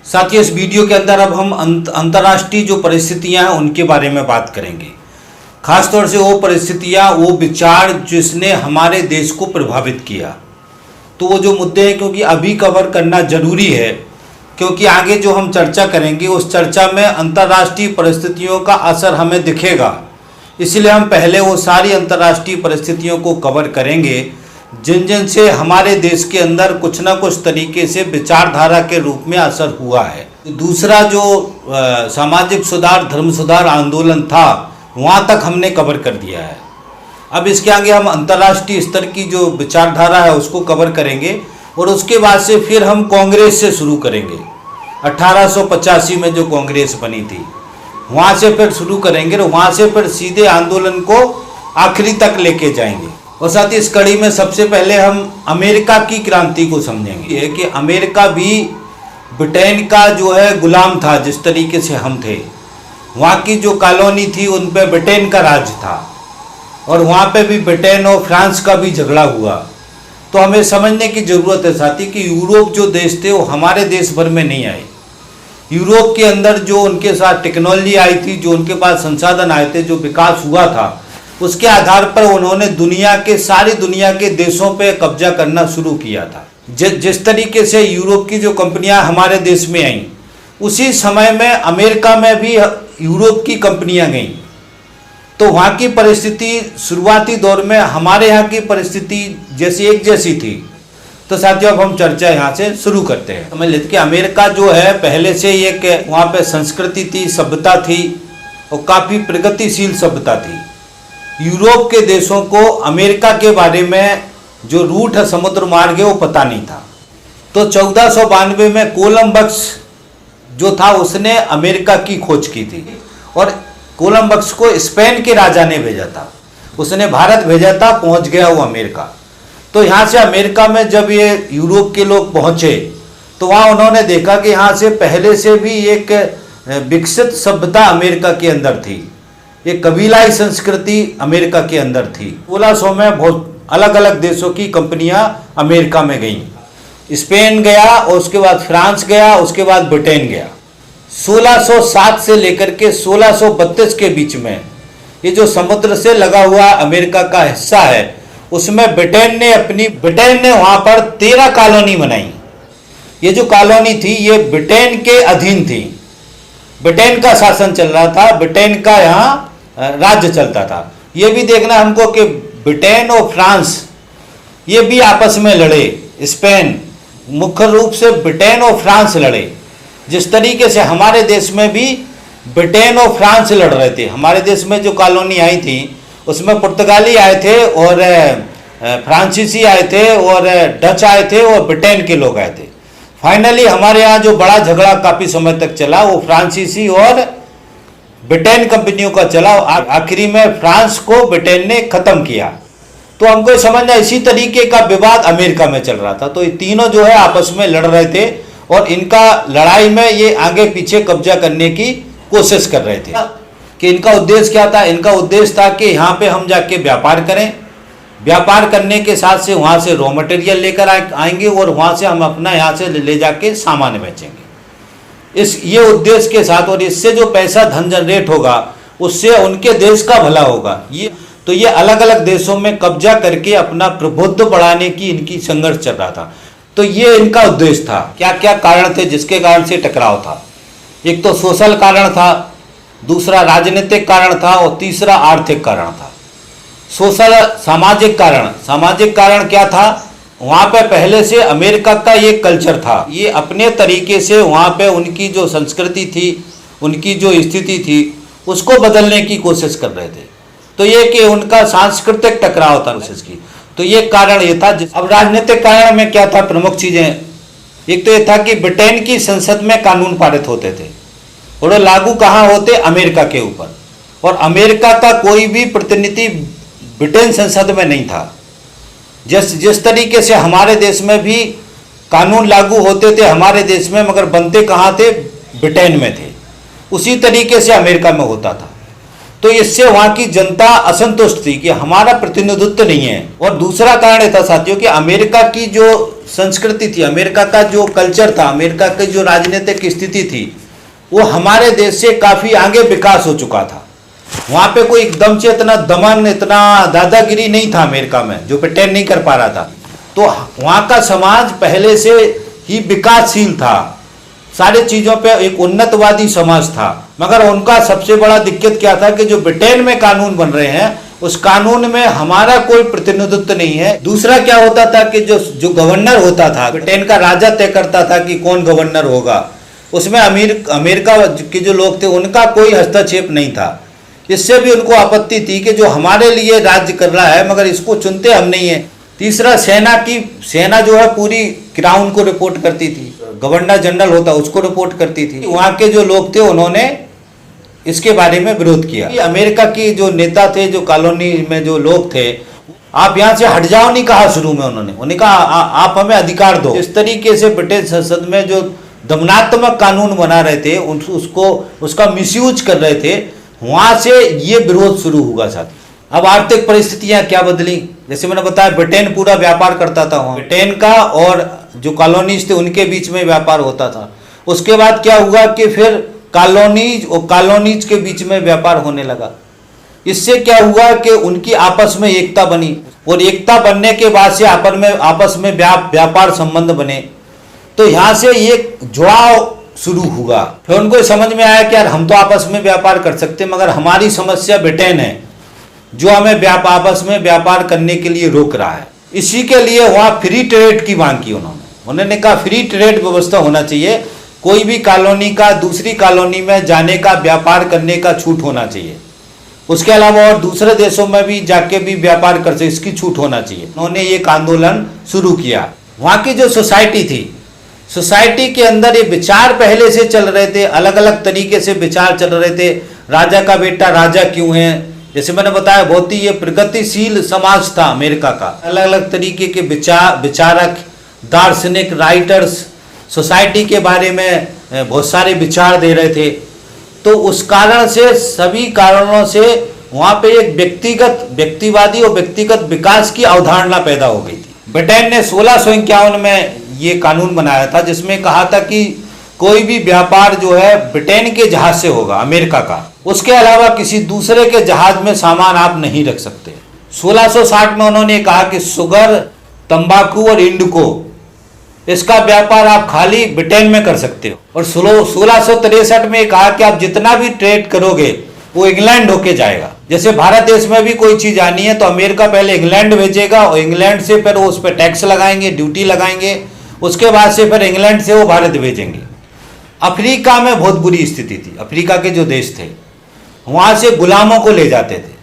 साथियों, इस वीडियो के अंदर अब हम अंतर्राष्ट्रीय जो परिस्थितियां हैं उनके बारे में बात करेंगे। खासतौर से वो परिस्थितियां, वो विचार जिसने हमारे देश को प्रभावित किया। तो वो जो मुद्दे हैं, क्योंकि अभी कवर करना जरूरी है, क्योंकि आगे जो हम चर्चा करेंगे उस चर्चा में अंतर्राष्ट्रीय परिस्थितियों का असर हमें दिखेगा। इसलिए हम पहले वो सारी अंतर्राष्ट्रीय परिस्थितियों को कवर करेंगे जिन जिन से हमारे देश के अंदर कुछ ना कुछ तरीके से विचारधारा के रूप में असर हुआ है। दूसरा जो सामाजिक सुधार, धर्म सुधार आंदोलन था, वहाँ तक हमने कवर कर दिया है। अब इसके आगे हम अंतर्राष्ट्रीय स्तर की जो विचारधारा है उसको कवर करेंगे और उसके बाद से फिर हम कांग्रेस से शुरू करेंगे। 1885 में जो कांग्रेस बनी थी वहाँ से फिर शुरू करेंगे और वहाँ से फिर सीधे आंदोलन को आखिरी तक लेके जाएंगे। और साथ ही इस कड़ी में सबसे पहले हम अमेरिका की क्रांति को समझेंगे। ये कि अमेरिका भी ब्रिटेन का जो है गुलाम था, जिस तरीके से हम थे। वहाँ की जो कॉलोनी थी उन पे ब्रिटेन का राज था और वहाँ पे भी ब्रिटेन और फ्रांस का भी झगड़ा हुआ। तो हमें समझने की ज़रूरत है साथी कि यूरोप जो देश थे वो हमारे देश भर में नहीं आए। यूरोप के अंदर जो उनके साथ टेक्नोलॉजी आई थी, जो उनके पास संसाधन आए थे, जो विकास हुआ था, उसके आधार पर उन्होंने सारी दुनिया के देशों पे कब्जा करना शुरू किया था। जिस तरीके से यूरोप की जो कंपनियां हमारे देश में आईं, उसी समय में अमेरिका में भी यूरोप की कंपनियां गईं। तो वहाँ की परिस्थिति शुरुआती दौर में हमारे यहाँ की परिस्थिति जैसी थी। तो साथियों, अब हम चर्चा यहाँ से शुरू करते हैं। समझ लेते कि अमेरिका जो है पहले से एक वहाँ पे संस्कृति थी, सभ्यता थी और काफ़ी प्रगतिशील सभ्यता थी। यूरोप के देशों को अमेरिका के बारे में जो रूट है, समुद्र मार्ग है, वो पता नहीं था। तो 1492 में कोलंबस जो था उसने अमेरिका की खोज की थी और कोलंबस को स्पेन के राजा ने भेजा था। उसने भारत भेजा था, पहुंच गया वो अमेरिका। तो यहाँ से अमेरिका में जब ये यूरोप के लोग पहुँचे तो वहाँ उन्होंने देखा कि यहाँ से पहले से भी एक विकसित सभ्यता अमेरिका के अंदर थी, एक कबीलाई संस्कृति अमेरिका के अंदर थी। 1600 में बहुत अलग अलग देशों की कंपनियां अमेरिका में गईं। स्पेन गया और उसके बाद फ्रांस गया, उसके बाद ब्रिटेन गया। 1607 से लेकर के 1632 के बीच में ये जो समुद्र से लगा हुआ अमेरिका का हिस्सा है, उसमें ब्रिटेन ने वहाँ पर 13 कॉलोनी बनाई। ये जो कॉलोनी थी ये ब्रिटेन के अधीन थी, ब्रिटेन का शासन चल रहा था, ब्रिटेन का यहाँ राज्य चलता था। ये भी देखना हमको कि ब्रिटेन और फ्रांस ये भी आपस में लड़े। स्पेन, मुख्य रूप से ब्रिटेन और फ्रांस लड़े। जिस तरीके से हमारे देश में भी ब्रिटेन और फ्रांस लड़ रहे थे। हमारे देश में जो कॉलोनी आई थी उसमें पुर्तगाली आए थे और फ्रांसीसी आए थे और डच आए थे और ब्रिटेन के लोग आए थे। फाइनली हमारे यहाँ जो बड़ा झगड़ा काफ़ी समय तक चला वो फ्रांसीसी और ब्रिटेन कंपनियों का चला। आखिरी में फ्रांस को ब्रिटेन ने ख़त्म किया। तो हमको समझना, इसी तरीके का विवाद अमेरिका में चल रहा था। तो ये तीनों जो है आपस में लड़ रहे थे और इनका लड़ाई में ये आगे पीछे कब्जा करने की कोशिश कर रहे थे। कि इनका उद्देश्य क्या था? इनका उद्देश्य था कि यहाँ पे हम जाके व्यापार करें, व्यापार करने के साथ से वहाँ से रॉ मटेरियल लेकर आएंगे और वहाँ से हम अपना यहाँ से ले जाके सामान बेचेंगे। ये उद्देश्य के साथ, और इससे जो पैसा धन जनरेट होगा उससे उनके देश का भला होगा। ये अलग अलग देशों में कब्जा करके अपना प्रभुत्व बढ़ाने की इनकी संघर्ष चल रहा था। तो ये इनका उद्देश्य था। क्या क्या कारण थे जिसके कारण से टकराव था? एक तो सोशल कारण था, दूसरा राजनीतिक कारण था और तीसरा आर्थिक कारण था। सोशल, सामाजिक कारण क्या था? वहाँ पे पहले से अमेरिका का ये कल्चर था। ये अपने तरीके से वहाँ पे उनकी जो संस्कृति थी, उनकी जो स्थिति थी, उसको बदलने की कोशिश कर रहे थे। तो ये कि उनका सांस्कृतिक टकराव था कोशिश की। तो ये कारण ये था। अब राजनीतिक कारण में क्या था? प्रमुख चीज़ें, एक तो ये था कि ब्रिटेन की संसद में कानून पारित होते थे और लागू कहाँ होते? अमेरिका के ऊपर। और अमेरिका का कोई भी प्रतिनिधि ब्रिटेन संसद में नहीं था। जिस तरीके से हमारे देश में भी कानून लागू होते थे हमारे देश में, मगर बनते कहाँ थे? ब्रिटेन में थे। उसी तरीके से अमेरिका में होता था। तो इससे वहां की जनता असंतुष्ट थी कि हमारा प्रतिनिधित्व नहीं है। और दूसरा कारण यह था साथियों कि अमेरिका की जो संस्कृति थी, अमेरिका का जो कल्चर था, अमेरिका की जो राजनीतिक स्थिति थी, वो हमारे देश से काफी आगे विकास हो चुका था। वहां पे कोई एकदम से इतना दमन, इतना दादागिरी नहीं था अमेरिका में, जो ब्रिटेन नहीं कर पा रहा था। तो वहां का समाज पहले से ही विकासशील था, सारी चीजों पे एक उन्नतवादी समाज था। मगर उनका सबसे बड़ा दिक्कत क्या था कि जो ब्रिटेन में कानून बन रहे हैं उस कानून में हमारा कोई प्रतिनिधित्व नहीं है। दूसरा क्या होता था कि जो गवर्नर होता था, ब्रिटेन का राजा तय करता था कि कौन गवर्नर होगा, उसमें अमेरिका के जो लोग थे उनका कोई हस्तक्षेप नहीं था। इससे भी उनको आपत्ति थी कि जो हमारे लिए राज्य कर रहा है मगर इसको चुनते हम नहीं है। तीसरा, सेना जो है पूरी क्राउन को रिपोर्ट करती थी, गवर्नर जनरल होता उसको रिपोर्ट करती थी। वहां के जो लोग थे उन्होंने इसके बारे में विरोध किया। अमेरिका की जो नेता थे, जो कॉलोनी में जो लोग थे, आप यहाँ से हट जाओ नहीं कहा शुरू में, उन्होंने कहा आप हमें अधिकार दो। इस तरीके से ब्रिटिश संसद में जो दमनात्मक कानून बना रहे थे उसका मिसयूज कर रहे थे, वहां से ये विरोध शुरू होगा साथी। अब आर्थिक परिस्थितियां क्या बदली, जैसे मैंने बताया ब्रिटेन पूरा व्यापार करता था, वहां ब्रिटेन का और जो कॉलोनीज थे उनके बीच में व्यापार होता था। उसके बाद क्या हुआ कि फिर कॉलोनीज और कॉलोनीज के बीच में व्यापार होने लगा। इससे क्या हुआ कि उनकी आपस में एकता बनी, और एकता बनने के बाद से आपस में व्यापार संबंध बने। तो यहाँ से ये जुड़ाव शुरू हुआ। फिर उनको समझ में आया कि यार हम तो आपस में व्यापार कर सकते, मगर हमारी समस्या ब्रिटेन है जो हमें आपस में व्यापार करने के लिए रोक रहा है। इसी के लिए वहाँ फ्री ट्रेड की मांग की उन्होंने कहा फ्री ट्रेड व्यवस्था होना चाहिए, कोई भी कॉलोनी का दूसरी कॉलोनी में जाने का, व्यापार करने का छूट होना चाहिए। उसके अलावा और दूसरे देशों में भी जाके भी व्यापार कर सकते, इसकी छूट होना चाहिए। उन्होंने एक आंदोलन शुरू किया। वहाँ की जो सोसाइटी थी, सोसाइटी के अंदर ये विचार पहले से चल रहे थे, अलग अलग तरीके से विचार चल रहे थे। राजा का बेटा राजा क्यों है, जैसे मैंने बताया बहुत ही ये प्रगतिशील समाज था अमेरिका का। अलग अलग तरीके के विचारक, दार्शनिक, राइटर्स सोसाइटी के बारे में बहुत सारे विचार दे रहे थे। तो उस कारण से, सभी कारणों से वहाँ पे एक व्यक्तिवादी और व्यक्तिगत विकास की अवधारणा पैदा हो गई थी। ब्रिटेन ने 1651 में ये कानून बनाया था, जिसमें कहा था कि कोई भी व्यापार जो है ब्रिटेन के जहाज से होगा, अमेरिका का, उसके अलावा किसी दूसरे के जहाज में सामान आप नहीं रख सकते। 1660 में उन्होंने कहा कि शुगर, तंबाकू और इंडिको, इसका व्यापार आप खाली ब्रिटेन में कर सकते हो। और 1663 में कहा कि आप जितना भी ट्रेड करोगे वो इंग्लैंड होके जाएगा। जैसे भारत देश में भी कोई चीज आनी है तो अमेरिका पहले इंग्लैंड भेजेगा, और इंग्लैंड से फिर वो उस पर टैक्स लगाएंगे, ड्यूटी लगाएंगे, उसके बाद से फिर इंग्लैंड से वो भारत भेजेंगे। अफ्रीका में बहुत बुरी स्थिति थी। अफ्रीका के जो देश थे वहाँ से गुलामों को ले जाते थे।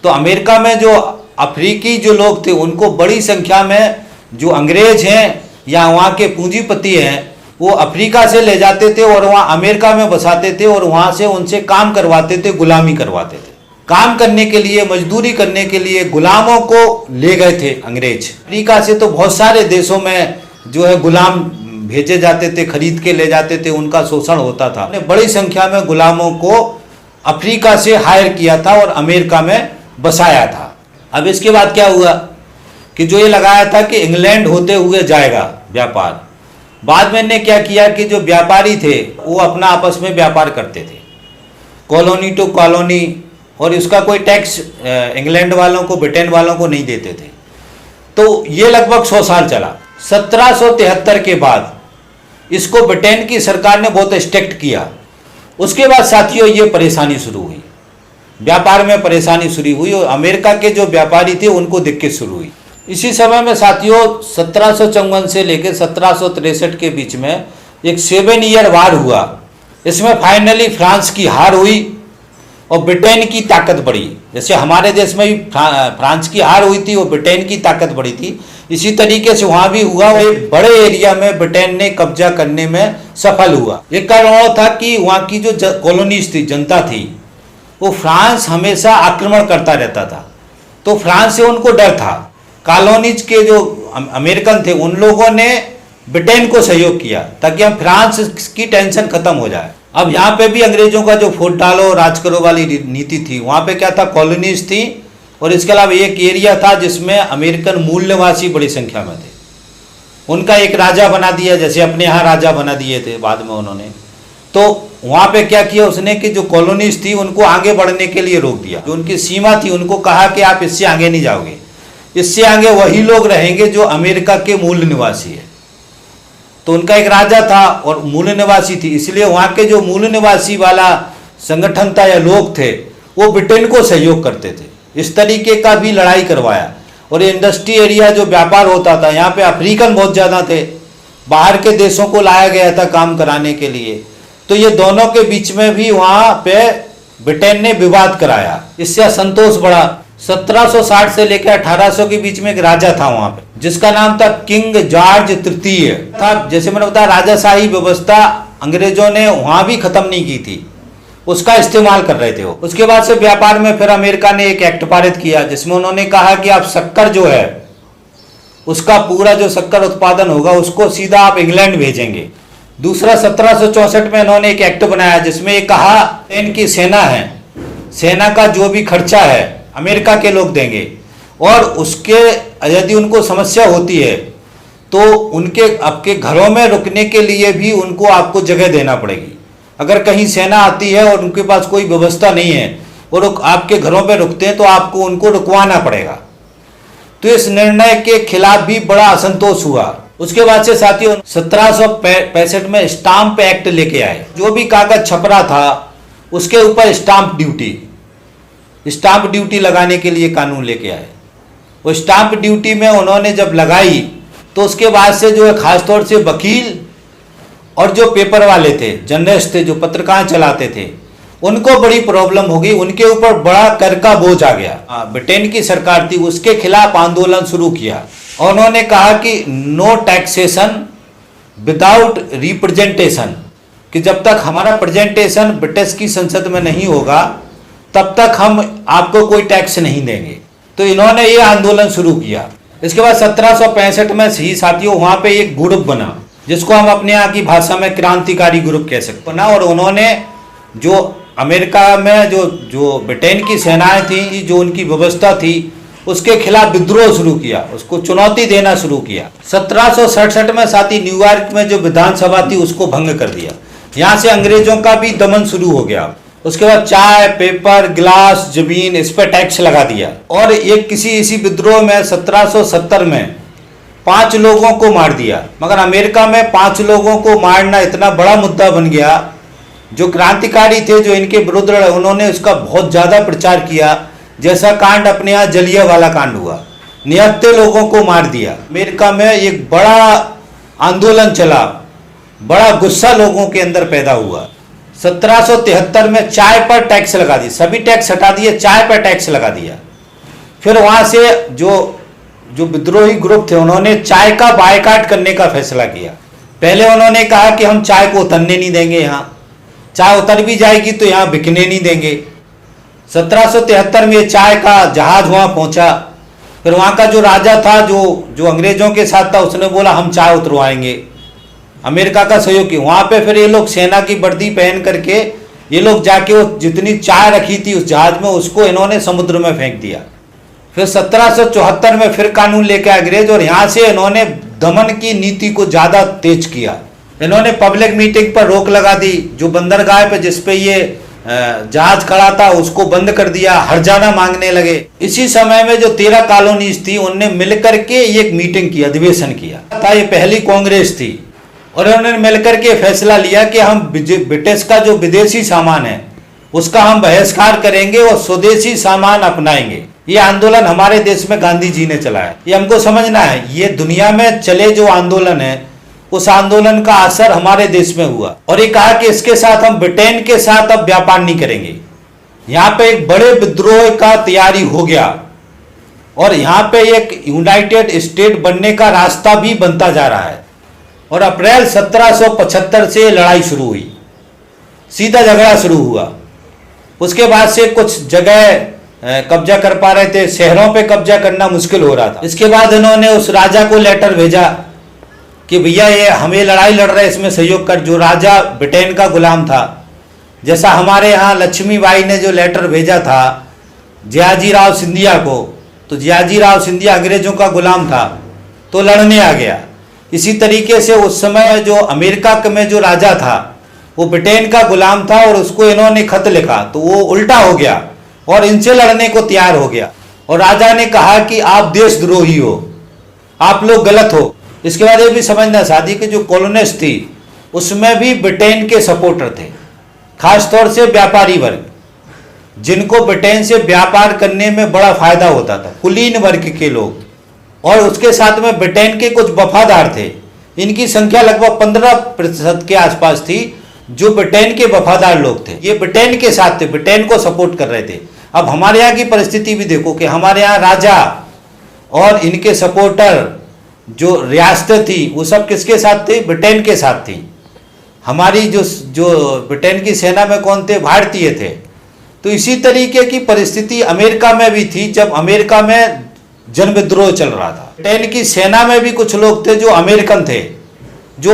तो अमेरिका में जो अफ्रीकी जो लोग थे उनको बड़ी संख्या में जो अंग्रेज हैं या वहाँ के पूंजीपति हैं वो अफ्रीका से ले जाते थे और वहाँ अमेरिका में बसाते थे, और वहाँ से उनसे काम करवाते थे, गुलामी करवाते थे। काम करने के लिए, मजदूरी करने के लिए गुलामों को ले गए थे अंग्रेज। अफ्रीका से तो बहुत सारे देशों में जो है गुलाम भेजे जाते थे, खरीद के ले जाते थे, उनका शोषण होता था। बड़ी संख्या में गुलामों को अफ्रीका से हायर किया था और अमेरिका में बसाया था। अब इसके बाद क्या हुआ कि जो ये लगाया था कि इंग्लैंड होते हुए जाएगा व्यापार, बाद में इन्हें क्या किया कि जो व्यापारी थे वो अपना आपस में व्यापार करते थे, कॉलोनी टू कॉलोनी, और इसका कोई टैक्स इंग्लैंड वालों को, ब्रिटेन वालों को नहीं देते थे। तो ये लगभग 100 साल चला। 1773 के बाद इसको ब्रिटेन की सरकार ने बहुत स्ट्रिक्ट किया। उसके बाद साथियों ये परेशानी शुरू हुई, व्यापार में परेशानी शुरू हुई, और अमेरिका के जो व्यापारी थे उनको दिक्कत शुरू हुई। इसी समय में साथियों 1754 से लेकर 1763 के बीच में एक 7 ईयर वार हुआ। इसमें फाइनली फ्रांस की हार हुई और ब्रिटेन की ताकत बढ़ी। जैसे हमारे देश में भी फ्रांस की हार हुई थी और ब्रिटेन की ताकत बढ़ी थी, इसी तरीके से वहां भी हुआ। एक बड़े एरिया में ब्रिटेन ने कब्जा करने में सफल हुआ। एक कारण और था कि वहां की जो कॉलोनीज थी, जनता थी, वो फ्रांस हमेशा आक्रमण करता रहता था, तो फ्रांस से उनको डर था। कॉलोनीज के जो अमेरिकन थे उन लोगों ने ब्रिटेन को सहयोग किया ताकि हम फ्रांस की टेंशन खत्म हो जाए। अब यहाँ पे भी अंग्रेजों का जो फूट डालो राज करो वाली नीति थी, वहाँ पे क्या था, कॉलोनीज थी और इसके अलावा एक एरिया था जिसमें अमेरिकन मूल निवासी बड़ी संख्या में थे। उनका एक राजा बना दिया, जैसे अपने यहाँ राजा बना दिए थे बाद में उन्होंने। तो वहाँ पे क्या किया उसने कि जो कॉलोनीज थी उनको आगे बढ़ने के लिए रोक दिया। जो उनकी सीमा थी उनको कहा कि आप इससे आगे नहीं जाओगे, इससे आगे वही लोग रहेंगे जो अमेरिका के मूल निवासी है। तो उनका एक राजा था और मूल निवासी थी, इसलिए वहाँ के जो मूल निवासी वाला संगठन था या लोग थे वो ब्रिटेन को सहयोग करते थे। इस तरीके का भी लड़ाई करवाया। और ये इंडस्ट्री एरिया जो व्यापार होता था, यहाँ पे अफ्रीकन बहुत ज़्यादा थे, बाहर के देशों को लाया गया था काम कराने के लिए। तो ये दोनों के बीच में भी वहाँ पे ब्रिटेन ने विवाद कराया, इससे असंतोष बढ़ा। 1760 से लेकर 1800 के बीच में एक राजा था वहाँ पे जिसका नाम था किंग जॉर्ज तृतीय था। जैसे मैंने बताया राजाशाही व्यवस्था अंग्रेजों ने वहाँ भी खत्म नहीं की थी, उसका इस्तेमाल कर रहे थे वो। उसके बाद से व्यापार में फिर अमेरिका ने एक एक्ट पारित किया जिसमें उन्होंने कहा कि आप शक्कर जो है उसका पूरा जो शक्कर उत्पादन होगा उसको सीधा आप इंग्लैंड भेजेंगे। दूसरा 1764 में इन्होंने एक एक्ट बनाया जिसमें ये कहा इनकी सेना है, सेना का जो भी खर्चा है अमेरिका के लोग देंगे और उसके यदि उनको समस्या होती है तो उनके आपके घरों में रुकने के लिए भी उनको आपको जगह देना पड़ेगी। अगर कहीं सेना आती है और उनके पास कोई व्यवस्था नहीं है और आपके घरों पे रुकते हैं तो आपको उनको रुकवाना पड़ेगा। तो इस निर्णय के खिलाफ भी बड़ा असंतोष हुआ। उसके बाद से साथियों 1765 में स्टाम्प एक्ट लेके आए। जो भी कागज छप रहा था उसके ऊपर स्टाम्प ड्यूटी लगाने के लिए कानून लेके आए। वो स्टाम्प ड्यूटी में उन्होंने जब लगाई तो उसके बाद से जो है खासतौर से वकील और जो पेपर वाले थे, जर्नलिस्ट थे, जो पत्रिकाएं चलाते थे, उनको बड़ी प्रॉब्लम हो गई। उनके ऊपर बड़ा कर का बोझ आ गया। ब्रिटेन की सरकार थी, उसके खिलाफ आंदोलन शुरू किया और उन्होंने कहा कि नो टैक्सेशन विदाउट रिप्रेजेंटेशन, कि जब तक हमारा प्रेजेंटेशन ब्रिटिश की संसद में नहीं होगा तब तक हम आपको कोई टैक्स नहीं देंगे। तो इन्होंने ये आंदोलन शुरू किया। इसके बाद 1765 में ही साथियों वहाँ पे एक ग्रुप बना जिसको हम अपने यहाँ की भाषा में क्रांतिकारी ग्रुप कह सकते हैं ना। और उन्होंने जो अमेरिका में जो ब्रिटेन की सेनाएं थी, जो उनकी व्यवस्था थी, उसके खिलाफ विद्रोह शुरू किया, उसको चुनौती देना शुरू किया। 1767 में साथी न्यूयॉर्क में जो विधानसभा थी उसको भंग कर दिया। यहाँ से अंग्रेजों का भी दमन शुरू हो गया। उसके बाद चाय, पेपर, गिलास, जमीन, इस पर टैक्स लगा दिया। और एक इसी विद्रोह में 1770 में 5 लोगों को मार दिया। मगर अमेरिका में 5 लोगों को मारना इतना बड़ा मुद्दा बन गया। जो क्रांतिकारी थे, जो इनके विरुद्ध लड़े, उन्होंने उसका बहुत ज़्यादा प्रचार किया। जैसा कांड अपने यहाँ जलियांवाला कांड हुआ, निहत्थे लोगों को मार दिया। अमेरिका में एक बड़ा आंदोलन चला, बड़ा गुस्सा लोगों के अंदर पैदा हुआ। 1773 में चाय पर टैक्स लगा दी, सभी टैक्स हटा दिए, चाय पर टैक्स लगा दिया। फिर वहाँ से जो विद्रोही ग्रुप थे उन्होंने चाय का बायकाट करने का फैसला किया। पहले उन्होंने कहा कि हम चाय को उतरने नहीं देंगे, यहाँ चाय उतर भी जाएगी तो यहाँ बिकने नहीं देंगे। 1773 में चाय का जहाज वहाँ पहुँचा। फिर वहाँ का जो राजा था जो अंग्रेजों के साथ था, उसने बोला हम चाय उतरवाएंगे, अमेरिका का सहयोग किया। वहाँ पे फिर ये लोग सेना की वर्दी पहन करके ये लोग जाके वो जितनी चाय रखी थी उस जहाज में उसको इन्होंने समुद्र में फेंक दिया। फिर 1774 में फिर कानून लेके आए अंग्रेज और यहाँ से इन्होंने दमन की नीति को ज़्यादा तेज किया। इन्होंने पब्लिक मीटिंग पर रोक लगा दी। जो बंदरगाह पे जिसपे ये जहाज खड़ा था उसको बंद कर दिया, हर्जाना मांगने लगे। इसी समय में जो 13 कॉलोनीज थी उनने मिलकर के एक मीटिंग की, अधिवेशन किया था। ये पहली कांग्रेस थी और उन्होंने मिलकर के फैसला लिया कि हम ब्रिटिश का जो विदेशी सामान है उसका हम बहिष्कार करेंगे और स्वदेशी सामान अपनाएंगे। ये आंदोलन हमारे देश में गांधी जी ने चलाया। ये हमको समझना है, ये दुनिया में चले जो आंदोलन है उस आंदोलन का असर हमारे देश में हुआ। और ये कहा कि इसके साथ हम ब्रिटेन के साथ अब व्यापार नहीं करेंगे। यहाँ पे एक बड़े विद्रोह का तैयारी हो गया और यहाँ पे एक यूनाइटेड स्टेट बनने का रास्ता भी बनता जा रहा है। और अप्रैल 1775 से लड़ाई शुरू हुई, सीधा झगड़ा शुरू हुआ। उसके बाद से कुछ जगह कब्जा कर पा रहे थे, शहरों पे कब्जा करना मुश्किल हो रहा था। इसके बाद इन्होंने उस राजा को लेटर भेजा कि भैया ये हमें लड़ाई लड़ रहे हैं, इसमें सहयोग कर। जो राजा ब्रिटेन का गुलाम था जैसा हमारे यहाँ लक्ष्मीबाई ने जो लेटर भेजा था जयाजीराव सिंधिया को, तो जयाजीराव सिंधिया अंग्रेजों का गुलाम था तो लड़ने आ गया। इसी तरीके से उस समय जो अमेरिका में जो राजा था वो ब्रिटेन का गुलाम था और उसको इन्होंने खत लिखा तो वो उल्टा हो गया और इनसे लड़ने को तैयार हो गया और राजा ने कहा कि आप देशद्रोही हो, आप लोग गलत हो। इसके बाद ये भी समझना शादी की जो कॉलोनिस्ट थी उसमें भी ब्रिटेन के सपोर्टर थे, खासतौर से व्यापारी वर्ग जिनको ब्रिटेन से व्यापार करने में बड़ा फायदा होता था, कुलीन वर्ग के लोग, और उसके साथ में ब्रिटेन के कुछ वफादार थे। इनकी संख्या लगभग 15% के आसपास थी जो ब्रिटेन के वफादार लोग थे। ये ब्रिटेन के साथ थे, ब्रिटेन को सपोर्ट कर रहे थे। अब हमारे यहाँ की परिस्थिति भी देखो कि हमारे यहाँ राजा और इनके सपोर्टर जो रियासतें थी वो सब किसके साथ थी? ब्रिटेन के साथ थी। हमारी जो ब्रिटेन की सेना में कौन थे? भारतीय थे। तो इसी तरीके की परिस्थिति अमेरिका में भी थी जब अमेरिका में जन विद्रोह चल रहा था। ब्रिटेन की सेना में भी कुछ लोग थे जो अमेरिकन थे, जो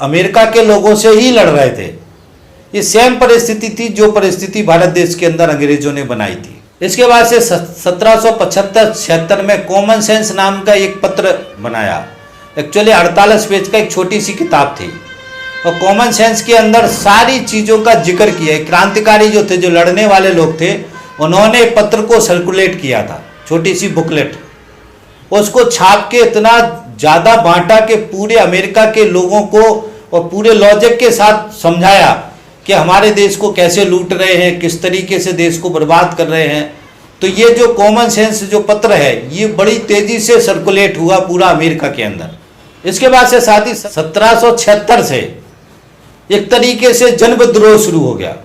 अमेरिका के लोगों से ही लड़ रहे थे। ये सेम परिस्थिति थी जो परिस्थिति भारत देश के अंदर अंग्रेजों ने बनाई थी। इसके बाद से 1775-76 में कॉमन सेंस नाम का एक पत्र बनाया। एक्चुअली 48 पेज का एक छोटी सी किताब थी और कॉमन सेंस के अंदर सारी चीज़ों का जिक्र किया। क्रांतिकारी जो थे, जो लड़ने वाले लोग थे, उन्होंने पत्र को सर्कुलेट किया था, छोटी सी बुकलेट, उसको छाप के इतना ज़्यादा बांटा कि पूरे अमेरिका के लोगों को और पूरे लॉजिक के साथ समझाया कि हमारे देश को कैसे लूट रहे हैं, किस तरीके से देश को बर्बाद कर रहे हैं। तो ये जो कॉमन सेंस जो पत्र है ये बड़ी तेज़ी से सर्कुलेट हुआ पूरा अमेरिका के अंदर। इसके बाद से साथ ही 1776 से एक तरीके से जन विद्रोह शुरू हो गया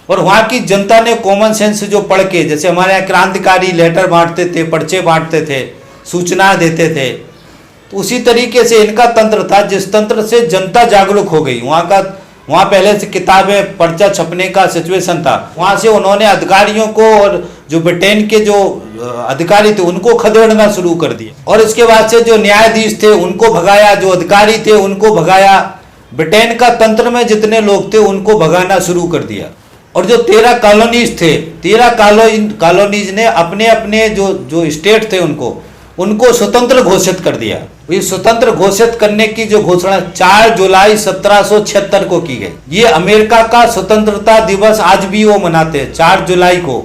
और वहाँ की जनता ने कॉमन सेंस जो पढ़ के, जैसे हमारे यहाँ क्रांतिकारी लेटर बांटते थे, पर्चे बांटते थे, सूचना देते थे, तो उसी तरीके से इनका तंत्र था जिस तंत्र से जनता जागरूक हो गई। वहाँ पहले से किताबें पर्चा छपने का सिचुएशन था। वहाँ से उन्होंने अधिकारियों को और जो ब्रिटेन के जो अधिकारी थे उनको खदेड़ना शुरू कर दिया और इसके बाद से जो न्यायाधीश थे उनको भगाया, जो अधिकारी थे उनको भगाया, ब्रिटेन का तंत्र में जितने लोग थे उनको भगाना शुरू कर दिया। और जो 13 कॉलोनीज थे, 13 कॉलोनीज ने अपने अपने जो स्टेट थे उनको स्वतंत्र घोषित कर दिया। ये स्वतंत्र घोषित करने की जो घोषणा 4 जुलाई 1776 को की गई। ये अमेरिका का स्वतंत्रता दिवस आज भी वो मनाते हैं 4 जुलाई को।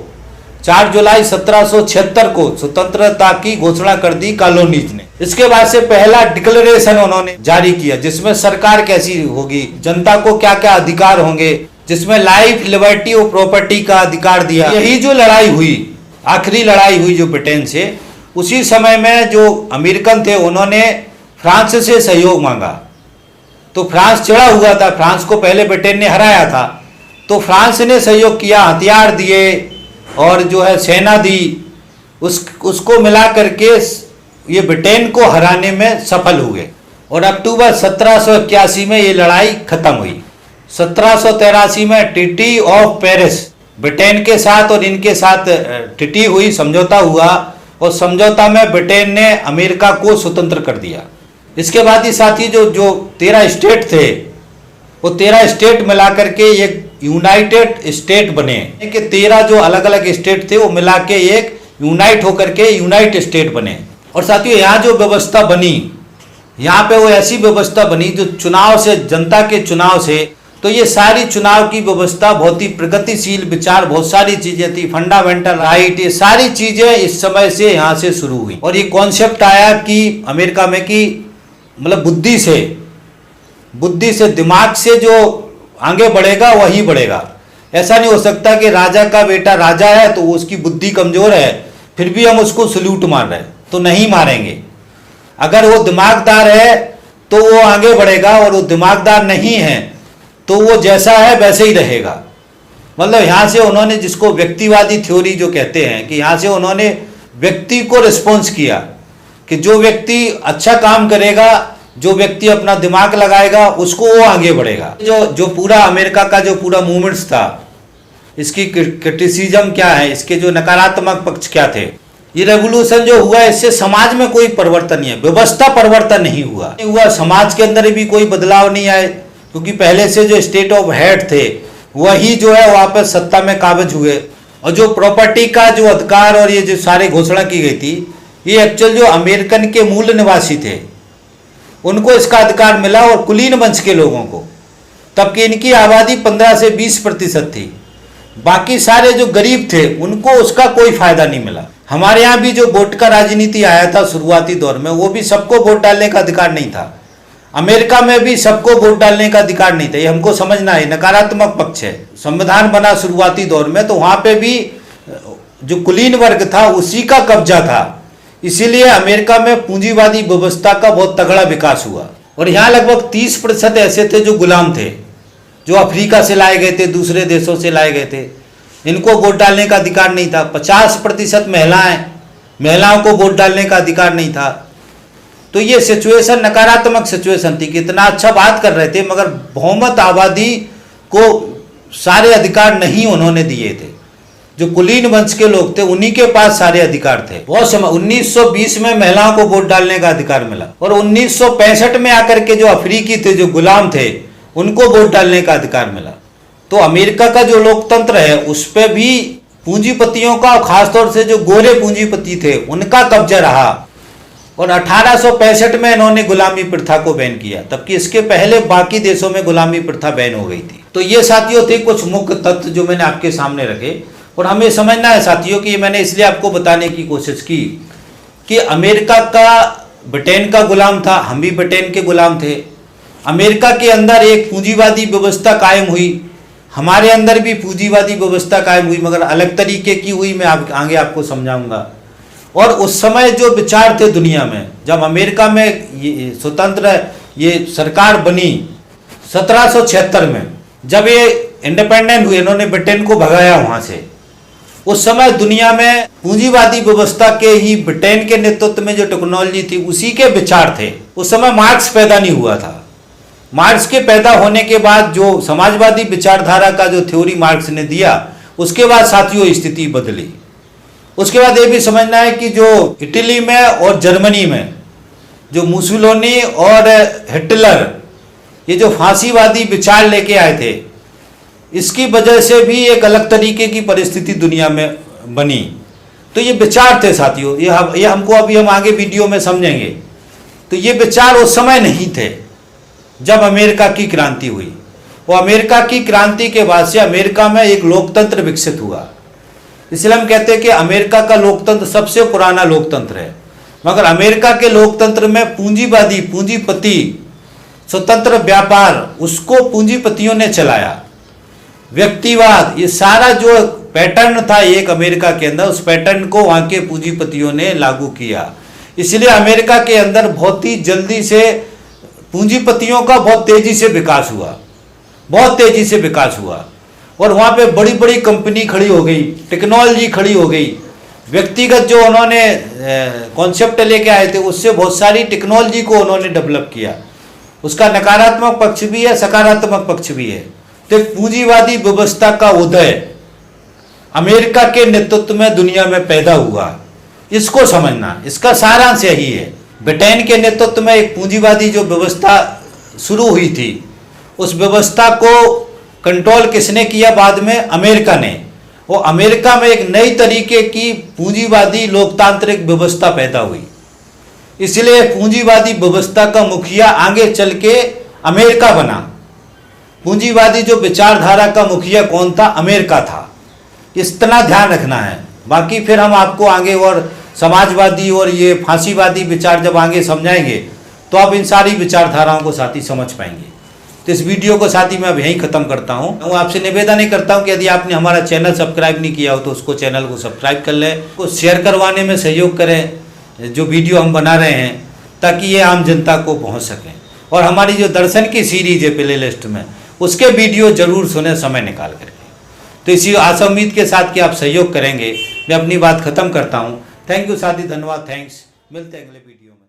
4 जुलाई 1776 को स्वतंत्रता की घोषणा कर दी कॉलोनीज ने। इसके बाद से पहला डिक्लेरेशन उन्होंने जारी किया जिसमें सरकार कैसी होगी, जनता को क्या क्या अधिकार होंगे, जिसमें लाइफ, लिबर्टी और प्रॉपर्टी का अधिकार दिया। यही जो लड़ाई हुई, आखिरी लड़ाई हुई जो ब्रिटेन से, उसी समय में जो अमेरिकन थे उन्होंने फ्रांस से सहयोग मांगा। तो फ्रांस चिढ़ा हुआ था, फ्रांस को पहले ब्रिटेन ने हराया था, तो फ्रांस ने सहयोग किया, हथियार दिए और जो है सेना दी। उसको मिला करके ये ब्रिटेन को हराने में सफल हुए और अक्टूबर 1781 में ये लड़ाई खत्म हुई। 1783 में ट्रीटी ऑफ पेरिस ब्रिटेन के साथ और इनके साथ ट्रीटी हुई, समझौता हुआ और समझौता में ब्रिटेन ने अमेरिका को स्वतंत्र कर दिया। इसके बाद ही साथी जो 13 स्टेट थे वो 13 स्टेट मिलाकर के एक यूनाइटेड स्टेट बने कि 13 जो अलग अलग स्टेट थे वो मिला के एक यूनाइट होकर के यूनाइटेड स्टेट बने। और साथियों यहाँ जो व्यवस्था बनी, यहाँ पे वो ऐसी व्यवस्था बनी जो चुनाव से, जनता के चुनाव से, तो ये सारी चुनाव की व्यवस्था बहुत ही प्रगतिशील विचार, बहुत सारी चीजें थी, फंडामेंटल राइट, ये सारी चीजें इस समय से यहाँ से शुरू हुई। और ये कॉन्सेप्ट आया कि अमेरिका में कि मतलब बुद्धि से दिमाग से जो आगे बढ़ेगा वही बढ़ेगा। ऐसा नहीं हो सकता कि राजा का बेटा राजा है तो उसकी बुद्धि कमजोर है फिर भी हम उसको सल्यूट मार रहे हैं, तो नहीं मारेंगे। अगर वो दिमागदार है तो वो आगे बढ़ेगा और वो दिमागदार नहीं है तो वो जैसा है वैसे ही रहेगा। मतलब यहाँ से उन्होंने, जिसको व्यक्तिवादी थ्योरी जो कहते हैं, कि यहाँ से उन्होंने व्यक्ति को रिस्पॉन्स किया कि जो व्यक्ति अच्छा काम करेगा, जो व्यक्ति अपना दिमाग लगाएगा, उसको वो आगे बढ़ेगा। जो पूरा अमेरिका का जो पूरा मूवमेंट्स था, इसकी क्रिटिसिज्म क्या है, इसके जो नकारात्मक पक्ष क्या थे, ये रेवोल्यूशन जो हुआ इससे समाज में कोई परिवर्तन नहीं है, व्यवस्था परिवर्तन नहीं हुआ, समाज के अंदर भी कोई बदलाव नहीं आए, क्योंकि पहले से जो स्टेट ऑफ हेड थे वही जो है वापस सत्ता में काबिज हुए। और जो प्रॉपर्टी का जो अधिकार और ये जो सारी घोषणा की गई थी, ये एक्चुअल जो अमेरिकन के मूल निवासी थे उनको इसका अधिकार मिला और कुलीन वंश के लोगों को। तब कि इनकी आबादी 15 से 20% थी, बाकी सारे जो गरीब थे उनको उसका कोई फायदा नहीं मिला। हमारे यहाँ भी जो वोट का राजनीति आया था शुरुआती दौर में, वो भी सबको वोट डालने का अधिकार नहीं था। अमेरिका में भी सबको वोट डालने का अधिकार नहीं था। ये हमको समझना है, नकारात्मक पक्ष है। संविधान बना शुरुआती दौर में तो वहां पे भी जो कुलीन वर्ग था उसी का कब्जा था, इसीलिए अमेरिका में पूंजीवादी व्यवस्था का बहुत तगड़ा विकास हुआ। और यहाँ लगभग 30% ऐसे थे जो गुलाम थे, जो अफ्रीका से लाए गए थे, दूसरे देशों से लाए गए थे, इनको वोट डालने का अधिकार नहीं था। 50% महिलाओं को वोट डालने का अधिकार नहीं था। तो ये सिचुएशन नकारात्मक सिचुएशन थी कि इतना अच्छा बात कर रहे थे मगर बहुमत आबादी को सारे अधिकार नहीं उन्होंने दिए थे। जो कुलीन वंश के लोग थे उन्हीं के पास सारे अधिकार थे। बहुत समय 1920 में महिलाओं को वोट डालने का अधिकार मिला और 1965 में आकर के जो अफ्रीकी थे, जो गुलाम थे, उनको वोट डालने का अधिकार मिला। तो अमेरिका का जो लोकतंत्र है उस पर भी पूंजीपतियों का, खासतौर से जो गोरे पूंजीपति थे उनका कब्जा रहा। और 1865 में इन्होंने गुलामी प्रथा को बैन किया, जबकि इसके पहले बाकी देशों में गुलामी प्रथा बैन हो गई थी। तो ये साथियों थे कुछ मुख्य तथ्य जो मैंने आपके सामने रखे। और हमें समझना है साथियों कि मैंने इसलिए आपको बताने की कोशिश की कि अमेरिका का ब्रिटेन का गुलाम था, हम भी ब्रिटेन के गुलाम थे। अमेरिका के अंदर एक पूंजीवादी व्यवस्था कायम हुई, हमारे अंदर भी पूंजीवादी व्यवस्था कायम हुई, मगर अलग तरीके की हुई। मैं आगे आपको समझाऊंगा। और उस समय जो विचार थे दुनिया में, जब अमेरिका में ये स्वतंत्र ये सरकार बनी 1776 में, जब ये इंडिपेंडेंट हुए, इन्होंने ब्रिटेन को भगाया वहां से। उस समय दुनिया में पूंजीवादी व्यवस्था के ही ब्रिटेन के नेतृत्व में जो टेक्नोलॉजी थी उसी के विचार थे। उस समय मार्क्स पैदा नहीं हुआ था। मार्क्स के पैदा होने के बाद जो समाजवादी विचारधारा का जो थ्योरी मार्क्स ने दिया, उसके बाद साथियों स्थिति बदली। उसके बाद ये भी समझना है कि जो इटली में और जर्मनी में जो मुसोलिनी और हिटलर ये जो फांसीवादी विचार लेके आए थे, इसकी वजह से भी एक अलग तरीके की परिस्थिति दुनिया में बनी। तो ये विचार थे साथियों, ये हमको अभी हम आगे वीडियो में समझेंगे। तो ये विचार उस समय नहीं थे जब अमेरिका की क्रांति हुई। और अमेरिका की क्रांति के बाद से अमेरिका में एक लोकतंत्र विकसित हुआ। इसलिए हम कहते हैं कि अमेरिका का लोकतंत्र सबसे पुराना लोकतंत्र है। मगर अमेरिका के लोकतंत्र में पूंजीवादी, पूंजीपति, स्वतंत्र व्यापार, उसको पूंजीपतियों ने चलाया। व्यक्तिवाद, ये सारा जो पैटर्न था एक अमेरिका के अंदर, उस पैटर्न को वहां के पूंजीपतियों ने लागू किया। इसलिए अमेरिका के अंदर बहुत ही जल्दी से पूंजीपतियों का बहुत तेजी से विकास हुआ, बहुत तेजी से विकास हुआ। और वहां पे बड़ी बड़ी कंपनी खड़ी हो गई, टेक्नोलॉजी खड़ी हो गई। व्यक्तिगत जो उन्होंने कॉन्सेप्ट लेके आए थे उससे बहुत सारी टेक्नोलॉजी को उन्होंने डेवलप किया। उसका नकारात्मक पक्ष भी है, सकारात्मक पक्ष भी है। तो पूंजीवादी व्यवस्था का उदय अमेरिका के नेतृत्व में दुनिया में पैदा हुआ, इसको समझना। इसका सारांश यही है। ब्रिटेन के नेतृत्व में एक पूंजीवादी जो व्यवस्था शुरू हुई थी, उस व्यवस्था को कंट्रोल किसने किया बाद में? अमेरिका ने। वो अमेरिका में एक नई तरीके की पूंजीवादी लोकतांत्रिक व्यवस्था पैदा हुई। इसलिए पूंजीवादी व्यवस्था का मुखिया आगे चल के अमेरिका बना। पूंजीवादी जो विचारधारा का मुखिया कौन था? अमेरिका था। इतना ध्यान रखना है। बाकी फिर हम आपको आगे और समाजवादी और ये फांसीवादी विचार जब आगे समझाएंगे तो आप इन सारी विचारधाराओं को साथ ही समझ पाएंगे। तो इस वीडियो को साथ ही मैं अब यहीं ख़त्म करता हूँ। मैं आपसे निवेदन ही करता हूँ कि यदि आपने हमारा चैनल सब्सक्राइब नहीं किया हो तो उसको चैनल को सब्सक्राइब कर लें, उसको शेयर करवाने में सहयोग करें जो वीडियो हम बना रहे हैं, ताकि ये आम जनता को पहुँच सकें। और हमारी जो दर्शन की सीरीज है प्ले लिस्ट में, उसके वीडियो जरूर सुने समय निकाल करके। तो इसी आशा उम्मीद के साथ कि आप सहयोग करेंगे, मैं अपनी बात खत्म करता हूँ। थैंक यू साथी, धन्यवाद, थैंक्स। मिलते हैं अगले वीडियो में।